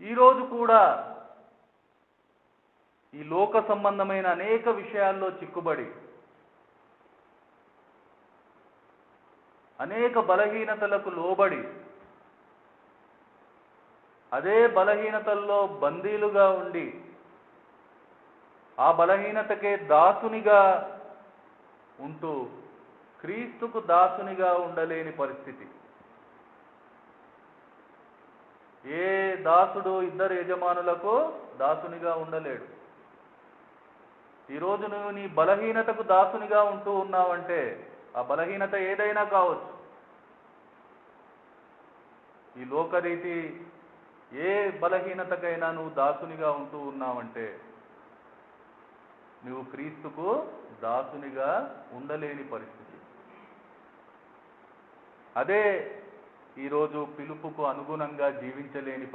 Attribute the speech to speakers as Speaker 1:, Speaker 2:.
Speaker 1: ఈరోజు కూడా ఈ లోక సంబంధమైన అనేక విషయాల్లో చిక్కుబడి అనేక బలహీనతలకు లోబడి అదే బలహీనతల్లో బందీలుగా ఉండి ఆ బలహీనతకే దాసునిగా ఉంటూ క్రీస్తుకు దాసునిగా ఉండలేని పరిస్థితి. ఏ దాసుడు ఇద్దరు యజమానులకు దాసునిగా ఉండలేడు. ఈరోజు నువ్వు నీ బలహీనతకు దాసునిగా ఉంటూ ఉన్నావంటే ఆ బలహీనత ఏదైనా కావచ్చు. ఈ లోకరీతి ఏ బలహీనతకైనా నువ్వు దాసునిగా ఉంటూ ఉన్నావంటే నువ్వు క్రీస్తుకు దాసునిగా ఉండలేని పరిస్థితి. అదే ఈరోజు పిలుపుకు అనుగుణంగా జీవించలేని పరిస్థితి.